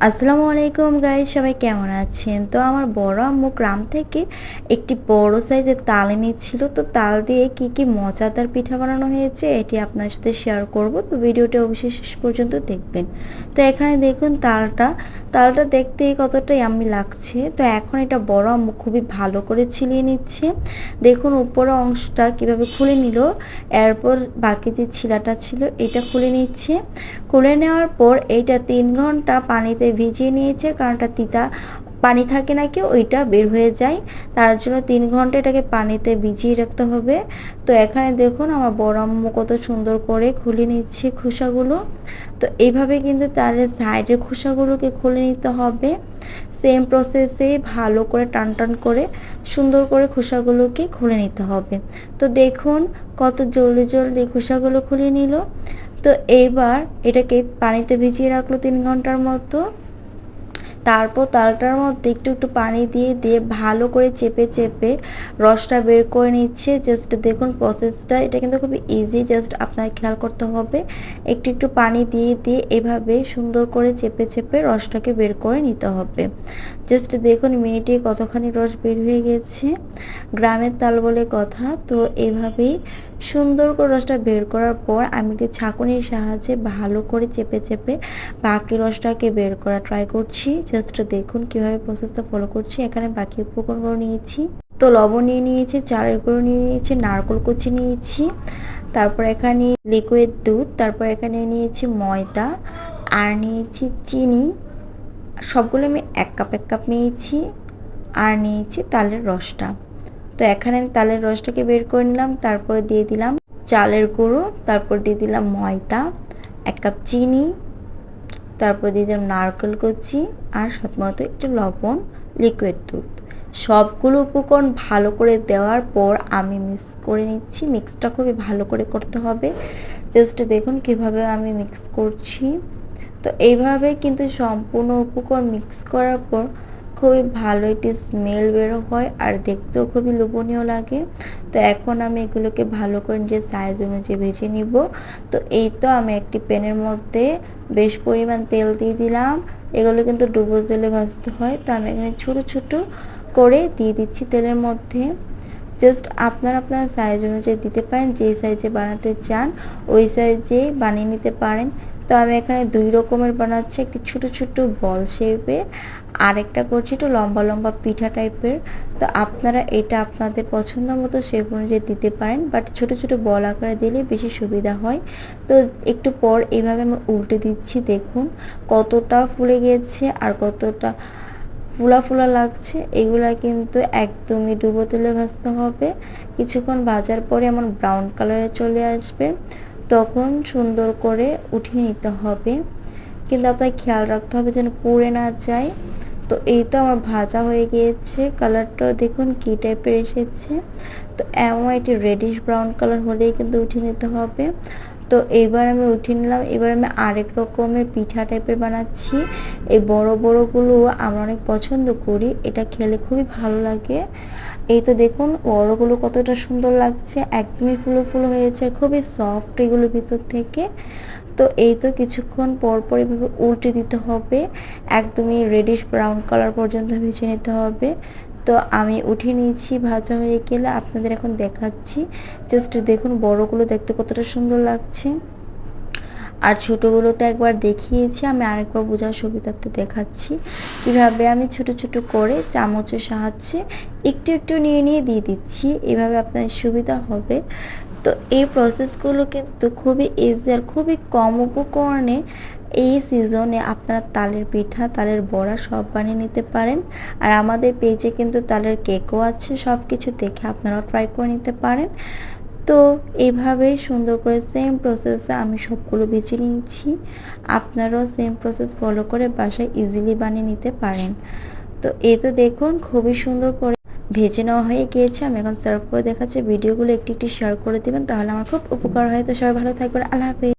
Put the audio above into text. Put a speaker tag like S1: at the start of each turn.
S1: আসসালামু আলাইকুম গাইস, সবাই কেমন আছেন? তো আমার বড় আম্মু গ্রাম থেকে একটি বড় সাইজের তাল এনেছিল। তো তাল দিয়ে কি কি মজাদার পিঠা বানানো হয়েছে এটি আপনার সাথে শেয়ার করব। তো ভিডিওটা অবশ্যই শেষ পর্যন্ত দেখবেন। তো এখানে দেখুন তালটা দেখতে কতটা ইয়াম্মি লাগছে। তো এখন এটা বড় আম্মু খুবই ভালো করে ছিলিয়ে নিচ্ছে। দেখুন উপরের অংশটা কিভাবে খুলে নিল, এরপর বাকি যে ছিলাটা ছিল এটা খুলে নিচ্ছে। খুলে নেওয়ার পর এইটা 3 ঘন্টা পানিতে ভিজিয়ে নিয়েছে, কারণ এটা তিতা পানি থাকে নাকি ওইটা বের হয়ে যায়। তার জন্য 3 ঘন্টা এটাকে পানিতে ভিজিয়ে রাখতে হবে। তো এখানে দেখুন আমার বড় আম্মু কত সুন্দর করে খুলে নিচ্ছে খোসাগুলো। তো এইভাবে কিন্তু তালের সাইডের খোসাগুলোকে খুলে নিতে হবে। সেম প্রসেসে ভালো করে টান করে সুন্দর করে খোসাগুলোকে খুলে নিতে হবে। তো দেখুন কত জলদি জলদি খোসাগুলো খুলে নিল। তো এইবার এটাকে পানিতে ভিজিয়ে রাখলো 3 ঘন্টার মতো। তারপর তালটার মধ্যে একটু একটু পানি দিয়ে ভালো করে চেপে রসটা বের করে নিচ্ছে। জাস্ট দেখুন প্রসেসটা, এটা কিন্তু খুবই ইজি, জাস্ট আপনাকে খেয়াল করতে হবে। একটু একটু পানি দিয়ে এভাবে সুন্দর করে চেপে রসটাকে বের করে নিতে হবে। জাস্ট দেখুন মিনিটে কতখানি রস বের হয়ে গেছে। গ্রামের তাল বলে কথা। তো এভাবেই সুন্দর করে রসটা বের করার পর আমি একটি ছাঁকুনির সাহায্যে ভালো করে চেপে বাকি রসটাকে বের করা ট্রাই করছি। জাস্ট দেখুন কিভাবে প্রসেসটা ফলো করছি। এখানে বাকি উপকরণগুলো নিয়েছি। তো লবণ নিয়ে নিয়েছি, চালের গুঁড়ো নিয়ে নিয়েছি, নারকেল কুচি নিয়েছি, তারপর এখানে লিকুইড দুধ, তারপর এখানে নিয়েছি ময়দা, আর নিয়েছি চিনি। সবগুলো আমি এক কাপ নিয়েছি। আর নিয়েছি তালের রসটা। তো এখানে আমি তালের রসটাকে বের করে নিলাম, তারপরে দিয়ে দিলাম চালের গুঁড়ো, তারপর দিয়ে দিলাম ময়দা, 1 কাপ চিনি, তারপর দিয়ে দিলাম নারকেল কুচি, আর স্বাদমতো একটু লবণ, লিকুইড দুধ। সবগুলো উপকরণ ভালো করে দেওয়ার পর আমি মিক্স করে নিচ্ছি। মিক্সটা খুবই ভালো করে করতে হবে। জাস্ট দেখুন কিভাবে আমি মিক্স করছি। তো এইভাবে কিন্তু সম্পূর্ণ উপকরণ মিক্স করার পর খুবই ভালো একটি স্মেল বের হয়, আর দেখতেও খুবই লোভনীয় লাগে। তো এখন আমি এগুলোকে ভালো করে নিজের সাইজ অনুযায়ী ভেজে নিব। তো এই তো আমি একটি প্যানের মধ্যে বেশ পরিমাণ তেল দিয়ে দিলাম। এগুলো কিন্তু ডুবো তেলে ভাজতে হয়। তো আমি এখানে ছোট ছোট করে দিয়ে দিচ্ছি তেলের মধ্যে। জাস্ট আপনার সাইজ অনুযায়ী দিতে পারেন, যেই সাইজে বানাতে চান ওই সাইজে বানিয়ে নিতে পারেন। তো আমি এখানে 2 রকমের বানাচ্ছি, একটি ছোট বল শেপে, আরেকটা করছি একটু লম্বা পিঠা টাইপের। তো আপনারা এটা আপনাদের পছন্দ মতো শেপ অনুযায়ী দিতে পারেন, বাট ছোট বল আকারে দিলে বেশি সুবিধা হয়। তো একটু পর এইভাবে আমি উল্টে দিচ্ছি। দেখুন কতটা ফুলে গেছে আর কতটা ফুলা লাগছে। এগুলা কিন্তু একদমই ডুবো তেলে ভাজতে হবে। কিছুক্ষণ ভাজার পরে এমন ব্রাউন কালারে চলে আসবে, তখন সুন্দর করে উঠিয়ে নিতে হবে। কিন্তু আপনাকে খেয়াল রাখতে হবে যেন পুড়ে না যায়। তো এই তো আমার ভাজা হয়ে গিয়েছে। কালারটা দেখুন কী টাইপের এসেছে। তো এমন একটি রেডিশ ব্রাউন কালার হলেই কিন্তু উঠিয়ে নিতে হবে। তো এইবার আমি উঠিয়ে নিলাম। এবার আমি আরেক রকমের পিঠা টাইপের বানাচ্ছি। এই বড়গুলো আমরা অনেক পছন্দ করি, এটা খেলে খুবই ভালো লাগে। এই তো দেখুন বড়গুলো কতটা সুন্দর লাগছে, একদমই ফুলো হয়েছে, খুবই সফট এগুলো ভিতর থেকে। তো এই তো কিছুক্ষণ পর এভাবে উল্টে দিতে হবে, একদমই রেডিশ ব্রাউন কালার পর্যন্ত ভেজে নিতে হবে। তো আমি উঠিয়ে নিয়েছি ভাজা হয়ে গেলে আপনাদের এখন দেখাচ্ছি। জাস্ট দেখুন বড়গুলো দেখতে কতটা সুন্দর লাগছে, আর ছোটোগুলো তো একবার দেখিয়েছি, আমি আরেকবার বোঝার সুবিধার্থে দেখাচ্ছি কিভাবে আমি ছোট করে চামচের সাহায্যে একটু নিয়ে দিয়ে দিচ্ছি। এভাবে আপনার সুবিধা হবে। তো এই প্রসেসগুলো কিন্তু খুবই ইজি আর খুবই কম উপকরণে এই সিজনে আপনারা তালের পিঠা, তালের বড়া সব বানিয়ে নিতে পারেন। আর আমাদের পেজে কিন্তু তালের কেকও আছে, সব কিছু দেখে আপনারাও ট্রাই করে নিতে পারেন। তো এইভাবেই সুন্দর করে সেম প্রসেসে আমি সবগুলো ভেজে নিয়েছি। আপনারাও সেম প্রসেস ফলো করে বাসায় ইজিলি বানিয়ে নিতে পারেন। তো এই তো দেখুন খুবই সুন্দর করে ভেজে নেওয়া হয়ে গিয়েছে। আমি এখন সার্ভ করে দেখাচ্ছি। ভিডিওগুলো একটি শেয়ার করে দিবেন, তাহলে আমার খুব উপকার হয়। তো সবাই ভালো থাকবেন। আল্লাহ হাফেজ।